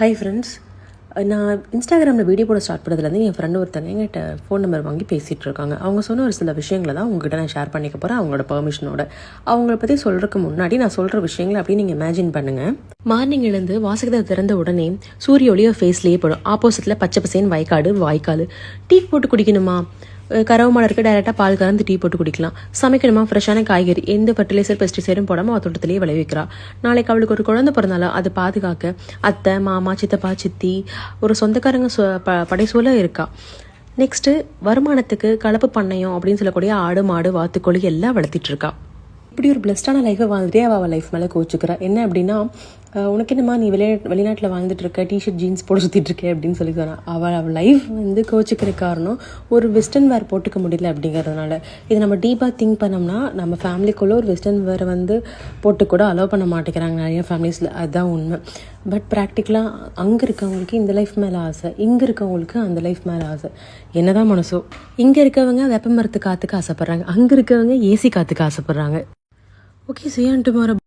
Hi friends, நான் இன்ஸ்டாகிராமில் video போட ஸ்டார்ட் பண்ணதுலேருந்து என் ஃப்ரெண்டு ஒருத்தங்க என்கிட்ட ஃபோன் நம்பர் வாங்கி பேசிகிட்டு இருக்காங்க. அவங்க சொன்ன ஒரு சில விஷயங்களை தான் உங்ககிட்ட நான் ஷேர் பண்ணிக்க போகிறேன், அவங்களோட பெர்மிஷனோட. அவங்கள பற்றி சொல்கிறதுக்கு முன்னாடி நான் சொல்கிற விஷயங்களை அப்படியே நீங்கள் இமேஜின் பண்ணுங்கள். மார்னிங் எழுந்து வாசகத்தை திறந்த உடனே சூரிய ஒளியோ ஃபேஸ்லேயே படும். ஆப்போசிட்டில் பச்சை பசேன் வாய்க்கால். டீ போட்டு குடிக்கணுமா? கறவை மாடு இருக்க டைரெக்டாக பால் கறந்து டீ போட்டு குடிக்கலாம். சமைக்கணுமா? ஃப்ரெஷ்ஷான காய்கறி எந்த ஃபர்டிலைசர் பெஸ்டிசைடும் போடாமல் அவள் தோட்டத்திலேயே விளைவிக்கிறா. நாளைக்கு அவளுக்கு ஒரு குழந்தை பிறந்தாலும் அதை பாதுகாக்க அத்தை, மாமா, சித்தப்பா, சித்தி, ஒரு சொந்தக்காரங்க படைசூழ இருக்கா. நெக்ஸ்ட்டு வருமானத்துக்கு கலப்பு பண்ணையம் அப்படின்னு சொல்லக்கூடிய ஆடு, மாடு, வாத்துக்கோழி எல்லாம் வளர்த்திட்டு இருக்கா. இப்படி ஒரு பிளஸ்டான லைஃபை வாழ்ந்துட்டே அவள் லைஃப் மேலே கோச்சுக்கிறா. என்ன அப்படின்னா, உனக்கு என்னம்மா நீ வெளிநாட்டில் வாழ்ந்துட்டு இருக்க, டிஷர்ட் ஜீன்ஸ் போட்டு சுற்றிட்டு இருக்கே அப்படின்னு சொல்லி சொன்னான். அவள் லைஃப் கோச்சிக்கிற காரணம் ஒரு வெஸ்டர்ன் வேர் போட்டுக்க முடியல அப்படிங்கிறதுனால. இதை நம்ம டீப்பாக திங்க் பண்ணோம்னா, நம்ம ஃபேமிலிக்குள்ளே ஒரு வெஸ்டர்ன் வேரை போட்டு கூட அலோவ் பண்ண மாட்டேங்கிறாங்க நிறைய ஃபேமிலிஸில். அதுதான் உண்மை. பட் ப்ராக்டிக்கலாக அங்கே இருக்கவங்களுக்கு இந்த லைஃப் மேலே ஆசை, இங்கே இருக்கவங்களுக்கு அந்த லைஃப் மேலே ஆசை. என்னதான் மனசோ. இங்கே இருக்கவங்க வெப்ப மரத்து காற்றுக்கு ஆசைப்பட்றாங்க, அங்கே இருக்கவங்க ஏசி காற்றுக்கு ஆசைப்பட்றாங்க. Okay, see you tomorrow.